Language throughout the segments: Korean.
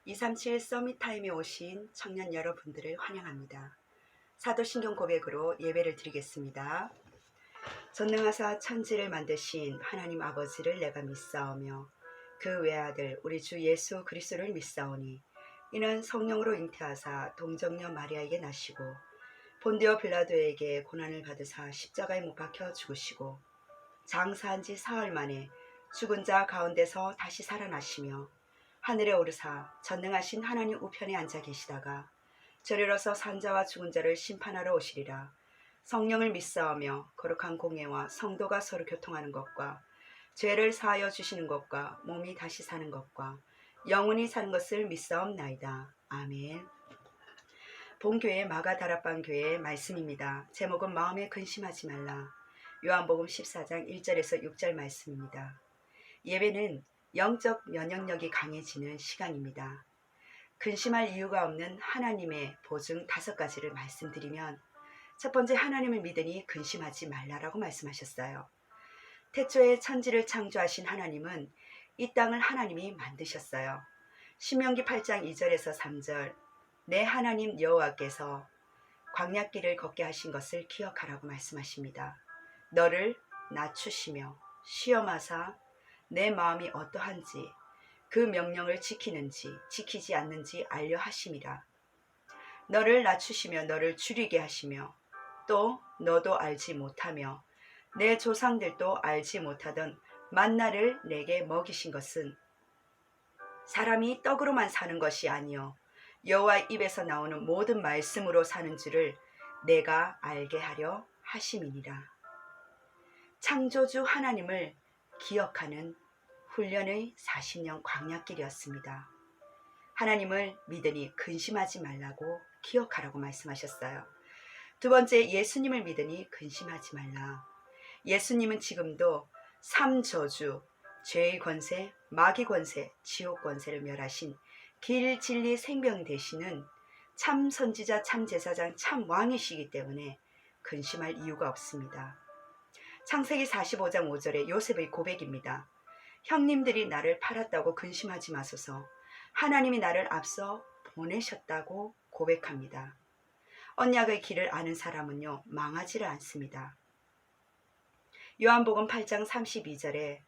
237 서밋타임에 오신 청년 여러분들을 환영합니다. 사도신경 고백으로 예배를 드리겠습니다. 전능하사 천지를 만드신 하나님 아버지를 내가 믿사오며 그 외아들 우리 주 예수 그리스도를 믿사오니 이는 성령으로 잉태하사 동정녀 마리아에게 나시고 본디오 빌라도에게 고난을 받으사 십자가에 못 박혀 죽으시고 장사한 지 사흘 만에 죽은 자 가운데서 다시 살아나시며 하늘에 오르사 전능하신 하나님 우편에 앉아 계시다가 저리로서 산자와 죽은 자를 심판하러 오시리라. 성령을 믿사오며 거룩한 공예와 성도가 서로 교통하는 것과 죄를 사하여 주시는 것과 몸이 다시 사는 것과 영원히 사는 것을 믿사옵나이다. 아멘. 본교회 마가다락방 교회의 말씀입니다. 제목은 마음에 근심하지 말라. 요한복음 14장 1절에서 6절 말씀입니다. 예배는 영적 면역력이 강해지는 시간입니다. 근심할 이유가 없는 하나님의 보증 5가지를 말씀드리면, 첫 번째, 하나님을 믿으니 근심하지 말라라고 말씀하셨어요. 태초에 천지를 창조하신 하나님은 이 땅을 하나님이 만드셨어요. 신명기 8장 2절에서 3절, 내 하나님 여호와께서 광야길을 걷게 하신 것을 기억하라고 말씀하십니다. 너를 낮추시며 시험하사 내 마음이 어떠한지 그 명령을 지키는지 지키지 않는지 알려 하심이라. 너를 낮추시며 너를 줄이게 하시며 또 너도 알지 못하며 내 조상들도 알지 못하던 만나를 내게 먹이신 것은 사람이 떡으로만 사는 것이 아니요 여호와의 입에서 나오는 모든 말씀으로 사는 줄을 내가 알게 하려 하심이니라. 창조주 하나님을 기억하는 훈련의 40년 광야길이었습니다. 하나님을 믿으니 근심하지 말라고 기억하라고 말씀하셨어요. 두 번째, 예수님을 믿으니 근심하지 말라. 예수님은 지금도 3저주, 죄의 권세, 마귀 권세, 지옥 권세를 멸하신 길, 진리, 생명 되시는 참 선지자, 참 제사장, 참 왕이시기 때문에 근심할 이유가 없습니다. 창세기 45장 5절에 요셉의 고백입니다. 형님들이 나를 팔았다고 근심하지 마소서. 하나님이 나를 앞서 보내셨다고 고백합니다. 언약의 길을 아는 사람은요, 망하지를 않습니다. 요한복음 8장 32절에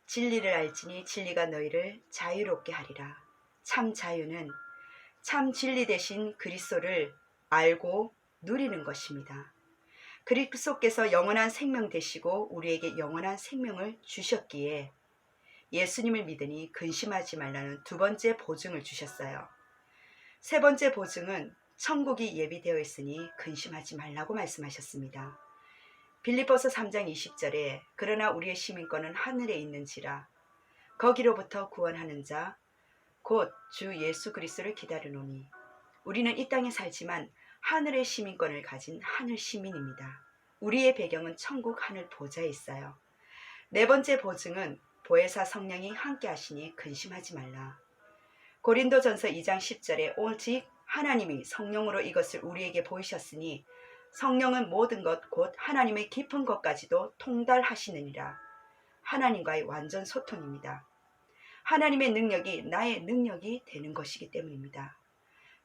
진리를 알지니 진리가 너희를 자유롭게 하리라. 참 자유는 참 진리 대신 그리스도를 알고 누리는 것입니다. 그리스도께서 영원한 생명 되시고 우리에게 영원한 생명을 주셨기에 예수님을 믿으니 근심하지 말라는 두 번째 보증을 주셨어요. 세 번째 보증은 천국이 예비되어 있으니 근심하지 말라고 말씀하셨습니다. 빌립보서 3장 20절에 그러나 우리의 시민권은 하늘에 있는지라 거기로부터 구원하는 자 곧 주 예수 그리스도를 기다리노니 우리는 이 땅에 살지만 하늘의 시민권을 가진 하늘 시민입니다. 우리의 배경은 천국 하늘 보좌에 있어요. 네 번째 보증은 보혜사 성령이 함께 하시니 근심하지 말라. 고린도전서 2장 10절에 오직 하나님이 성령으로 이것을 우리에게 보이셨으니 성령은 모든 것 곧 하나님의 깊은 것까지도 통달하시느니라. 하나님과의 완전 소통입니다. 하나님의 능력이 나의 능력이 되는 것이기 때문입니다.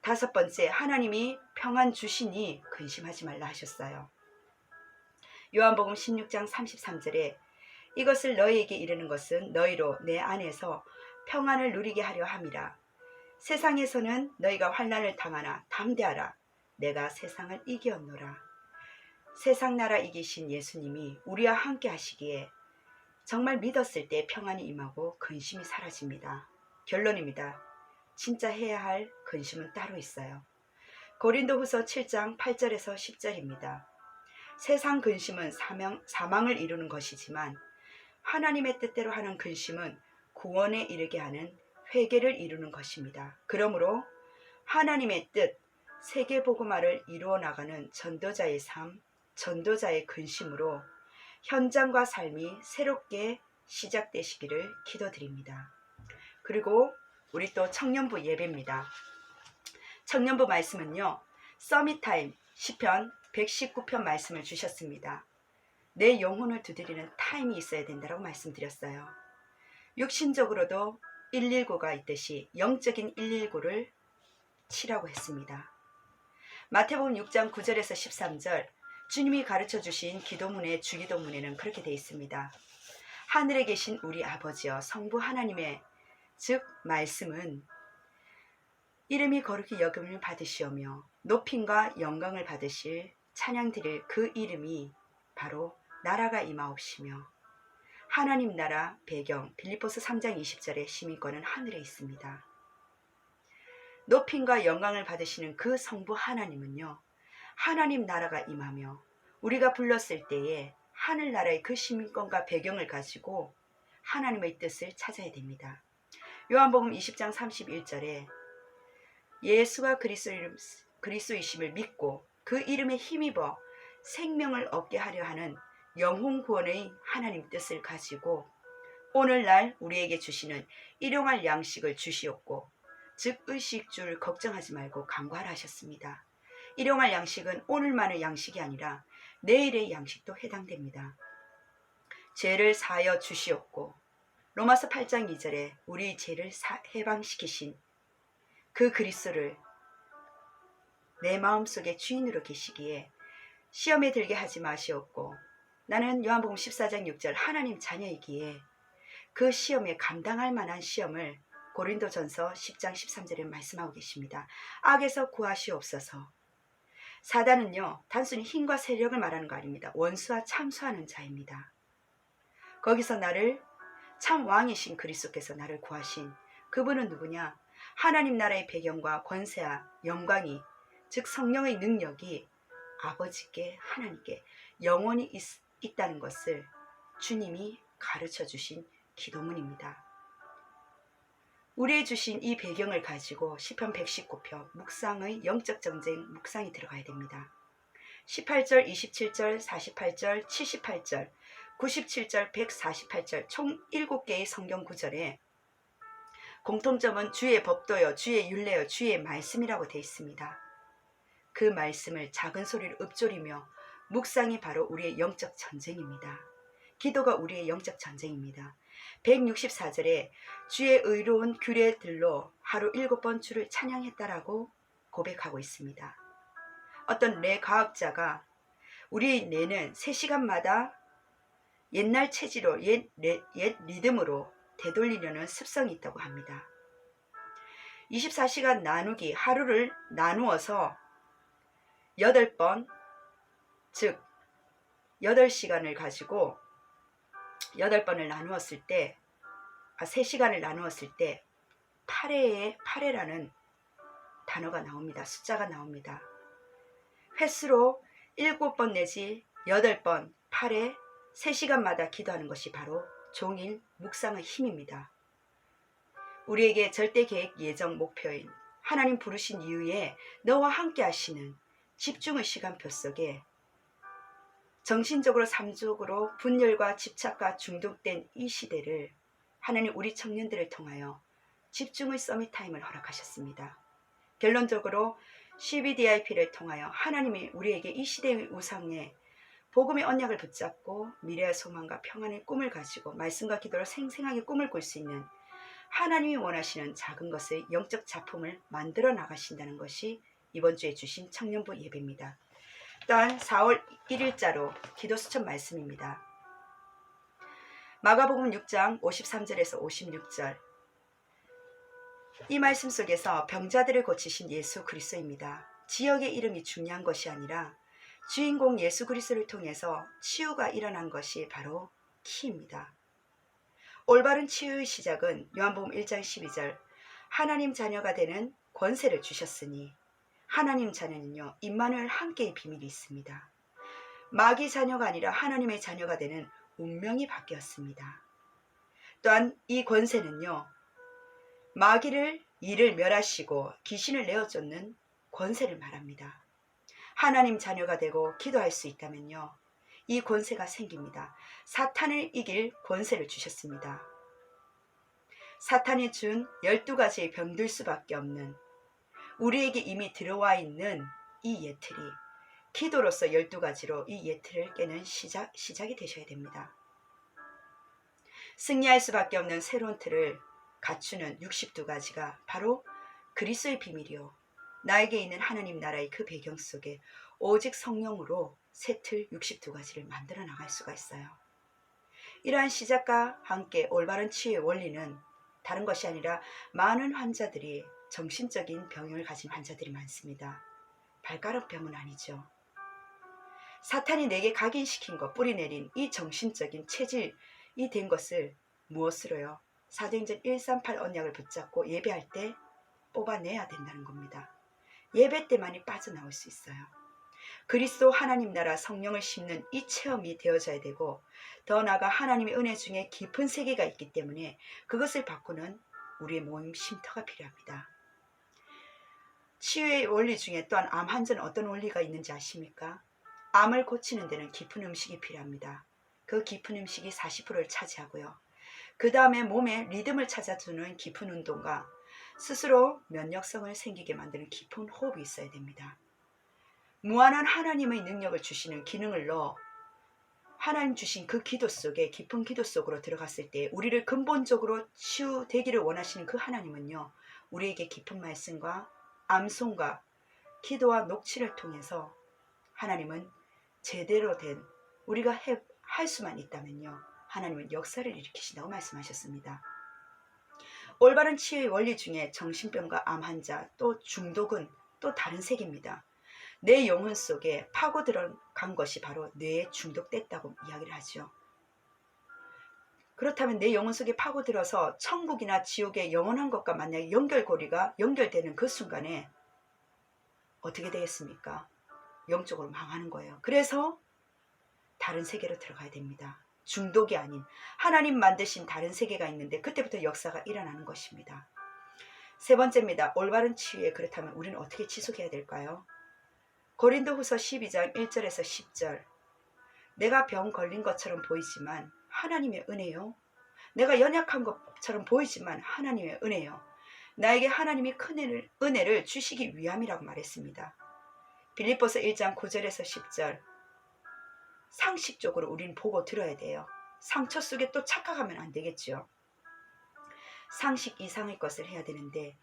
다섯 번째, 하나님이 평안 주시니 근심하지 말라 하셨어요. 요한복음 16장 33절에 이것을 너희에게 이르는 것은 너희로 내 안에서 평안을 누리게 하려 함이라. 세상에서는 너희가 환난을 당하나 담대하라. 내가 세상을 이기었노라. 세상 나라 이기신 예수님이 우리와 함께 하시기에 정말 믿었을 때 평안이 임하고 근심이 사라집니다. 결론입니다. 진짜 해야 할 근심은 따로 있어요. 고린도후서 7장 8절에서 10절입니다. 세상 근심은 사망을 이루는 것이지만 하나님의 뜻대로 하는 근심은 구원에 이르게 하는 회개를 이루는 것입니다. 그러므로 하나님의 뜻, 세계복음화를 이루어 나가는 전도자의 삶, 전도자의 근심으로 현장과 삶이 새롭게 시작되시기를 기도드립니다. 그리고 우리 또 청년부 예배입니다. 청년부 말씀은요, 서밋타임 시편 119편 말씀을 주셨습니다. 내 영혼을 두드리는 타임이 있어야 된다고 말씀드렸어요. 육신적으로도 119가 있듯이 영적인 119를 치라고 했습니다. 마태복음 6장 9절에서 13절 주님이 가르쳐 주신 기도문의 주기도문에는 그렇게 되어 있습니다. 하늘에 계신 우리 아버지여 성부 하나님의 즉 말씀은 이름이 거룩히 여김을 받으시오며 높임과 영광을 받으실 찬양 드릴 그 이름이 바로 나라가 임하옵시며 하나님 나라 배경 빌립보서 3장 20절의 시민권은 하늘에 있습니다. 높임과 영광을 받으시는 그 성부 하나님은요. 하나님 나라가 임하며 우리가 불렀을 때에 하늘나라의 그 시민권과 배경을 가지고 하나님의 뜻을 찾아야 됩니다. 요한복음 20장 31절에 예수가 그리스도이심을 믿고 그 이름에 힘입어 생명을 얻게 하려 하는 영혼 구원의 하나님 뜻을 가지고 오늘날 우리에게 주시는 일용할 양식을 주시옵고 즉 의식줄 걱정하지 말고 간구하라 하셨습니다. 일용할 양식은 오늘만의 양식이 아니라 내일의 양식도 해당됩니다. 죄를 사하여 주시옵고 로마서 8장 2절에 우리 죄를 해방시키신 그 그리스도를 내 마음속에 주인으로 계시기에 시험에 들게 하지 마시옵고 나는 요한복음 14장 6절 하나님 자녀이기에 그 시험에 감당할 만한 시험을 고린도전서 10장 13절에 말씀하고 계십니다. 악에서 구하시옵소서. 사단은요 단순히 힘과 세력을 말하는 거 아닙니다. 원수와 참수하는 자입니다. 거기서 나를 참 왕이신 그리스도께서 나를 구하신 그분은 누구냐? 하나님 나라의 배경과 권세와 영광이 즉 성령의 능력이 아버지께 하나님께 영원히 있다는 것을 주님이 가르쳐 주신 기도문입니다. 우리의 주신 이 배경을 가지고 시편 119편 묵상의 영적 전쟁 묵상이 들어가야 됩니다. 18절, 27절, 48절, 78절, 97절, 148절 총 7개의 성경 구절에 공통점은 주의 법도요, 주의 율례요, 주의 말씀이라고 되어 있습니다. 그 말씀을 작은 소리로 읊조리며 묵상이 바로 우리의 영적 전쟁입니다. 기도가 우리의 영적 전쟁입니다. 164절에 주의 의로운 규례들로 하루 7번 주를 찬양했다라고 고백하고 있습니다. 어떤 뇌과학자가 우리 뇌는 3시간마다 옛날 체질로 옛 리듬으로 되돌리려는 습성이 있다고 합니다. 24시간 나누기 하루를 나누어서 8번 즉 8시간을 가지고 8번을 나누었을 때 3시간을 나누었을 때 8회라는 단어가 나옵니다. 숫자가 나옵니다. 횟수로 7번 내지 8번 8회 3시간마다 기도하는 것이 바로 종일 묵상의 힘입니다. 우리에게 절대 계획 예정 목표인 하나님 부르신 이후에 너와 함께 하시는 집중의 시간표 속에 정신적으로 삶적으로 분열과 집착과 중독된 이 시대를 하나님 우리 청년들을 통하여 집중의 서밋타임을 허락하셨습니다. 결론적으로 CBDIP를 통하여 하나님이 우리에게 이 시대의 우상에 복음의 언약을 붙잡고 미래의 소망과 평안의 꿈을 가지고 말씀과 기도로 생생하게 꿈을 꿀 수 있는 하나님이 원하시는 작은 것의 영적 작품을 만들어 나가신다는 것이 이번 주에 주신 청년부 예배입니다. 또한 4월 1일자로 기도 수천 말씀입니다. 마가복음 6장 53절에서 56절 이 말씀 속에서 병자들을 고치신 예수 그리스도입니다. 지역의 이름이 중요한 것이 아니라 주인공 예수 그리스도를 통해서 치유가 일어난 것이 바로 키입니다. 올바른 치유의 시작은 요한복음 1장 12절 하나님 자녀가 되는 권세를 주셨으니 하나님 자녀는요 임마누엘 함께의 비밀이 있습니다. 마귀 자녀가 아니라 하나님의 자녀가 되는 운명이 바뀌었습니다. 또한 이 권세는요 마귀를 이를 멸하시고 귀신을 내어쫓는 권세를 말합니다. 하나님 자녀가 되고 기도할 수 있다면요 이 권세가 생깁니다. 사탄을 이길 권세를 주셨습니다. 사탄이 준 12가지의 병들 수밖에 없는 우리에게 이미 들어와 있는 이 예틀이 기도로서 12가지로 이 예틀을 깨는 시작이 되셔야 됩니다. 승리할 수밖에 없는 새로운 틀을 갖추는 62가지가 바로 그리스도의 비밀이요. 나에게 있는 하나님 나라의 그 배경 속에 오직 성령으로 새틀 62가지를 만들어 나갈 수가 있어요. 이러한 시작과 함께 올바른 치유의 원리는 다른 것이 아니라 많은 환자들이 정신적인 병을 가진 환자들이 많습니다. 발가락병은 아니죠. 사탄이 내게 각인시킨 것, 뿌리내린 이 정신적인 체질이 된 것을 무엇으로요? 사도행전 138 언약을 붙잡고 예배할 때 뽑아내야 된다는 겁니다. 예배 때만이 빠져나올 수 있어요. 그리스도 하나님 나라 성령을 심는 이 체험이 되어져야 되고, 더 나아가 하나님의 은혜 중에 깊은 세계가 있기 때문에 그것을 바꾸는 우리의 모임 쉼터가 필요합니다. 치유의 원리 중에 또한 암 환자는 어떤 원리가 있는지 아십니까? 암을 고치는 데는 깊은 음식이 필요합니다. 그 깊은 음식이 40%를 차지하고요. 그 다음에 몸에 리듬을 찾아주는 깊은 운동과 스스로 면역성을 생기게 만드는 깊은 호흡이 있어야 됩니다. 무한한 하나님의 능력을 주시는 기능을 넣어 하나님 주신 그 기도 속에, 깊은 기도 속으로 들어갔을 때 우리를 근본적으로 치유되기를 원하시는 그 하나님은요, 우리에게 깊은 말씀과 암송과 기도와 녹취를 통해서 하나님은 제대로 된, 우리가 할 수만 있다면요, 하나님은 역사를 일으키신다고 말씀하셨습니다. 올바른 치유의 원리 중에 정신병과 암 환자, 또 중독은 또 다른 세계입니다. 내 영혼 속에 파고 들어간 것이 바로 뇌에 중독됐다고 이야기를 하죠. 그렇다면 내 영혼 속에 파고들어서 천국이나 지옥의 영원한 것과 만약에 연결고리가 연결되는 그 순간에 어떻게 되겠습니까? 영적으로 망하는 거예요. 그래서 다른 세계로 들어가야 됩니다. 중독이 아닌 하나님 만드신 다른 세계가 있는데 그때부터 역사가 일어나는 것입니다. 세 번째입니다. 올바른 치유에 그렇다면 우리는 어떻게 지속해야 될까요? 고린도후서 12장 1절에서 10절. 내가 병 걸린 것처럼 보이지만 하나님의 은혜요. 내가 연약한 것처럼 보이지만 하나님의 은혜요. 나에게 하나님이 큰 은혜를 주시기 위함이라고 말했습니다. 빌립보서 1장 9절에서 10절. 상식적으로 우리는 보고 들어야 돼요. 상처 속에 또 착각하면 안 되겠죠. 상식 이상의 것을 해야 되는데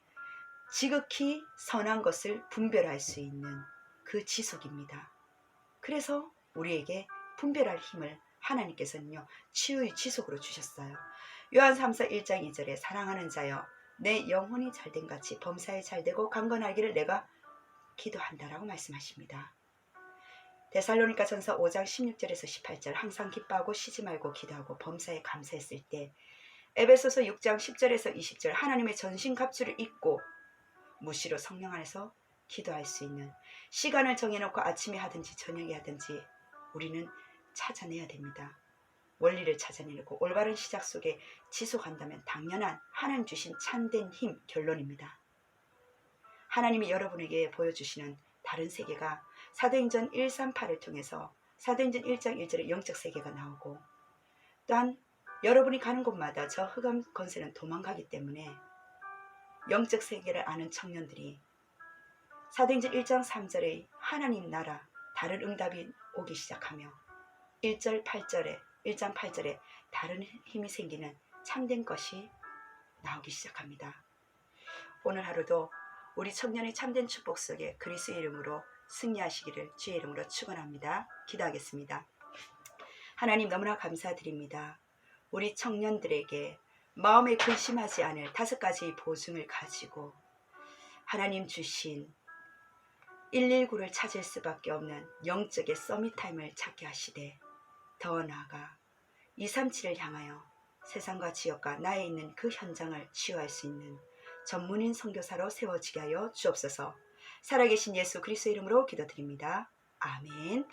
지극히 선한 것을 분별할 수 있는 그 지속입니다. 그래서 우리에게 분별할 힘을 하나님께서는요, 치유의 지속으로 주셨어요. 요한 3서 1장 2절에 사랑하는 자여 내 영혼이 잘된 같이 범사에 잘되고 강건하기를 내가 기도한다라고 말씀하십니다. 데살로니가 전서 5장 16절에서 18절 항상 기뻐하고 쉬지 말고 기도하고 범사에 감사했을 때, 에베소서 6장 10절에서 20절 하나님의 전신갑주를 입고 무시로 성령 안에서 기도할 수 있는 시간을 정해놓고 아침에 하든지 저녁에 하든지 우리는 찾아내야 됩니다. 원리를 찾아내고 올바른 시작 속에 지속한다면 당연한 하나님 주신 참된 힘 결론입니다. 하나님이 여러분에게 보여주시는 다른 세계가 사도행전 138을 통해서 사도행전 1장 1절에 영적 세계가 나오고, 또한 여러분이 가는 곳마다 저 흑암 권세는 도망가기 때문에 영적 세계를 아는 청년들이 사도행전 1장 3절에 하나님 나라 다른 응답이 오기 시작하며 1장 8절에 다른 힘이 생기는 참된 것이 나오기 시작합니다. 오늘 하루도 우리 청년의 참된 축복 속에 그리스도의 이름으로 승리하시기를 주의 이름으로 축원합니다. 기도하겠습니다. 하나님 너무나 감사드립니다. 우리 청년들에게 마음에 근심하지 않을 5가지 보증을 가지고 하나님 주신 119를 찾을 수밖에 없는 영적의 서밋타임을 찾게 하시되, 더 나아가 237을 향하여 세상과 지역과 나에 있는 그 현장을 치유할 수 있는 전문인 선교사로 세워지게 하여 주옵소서. 살아계신 예수 그리스도 이름으로 기도드립니다. 아멘.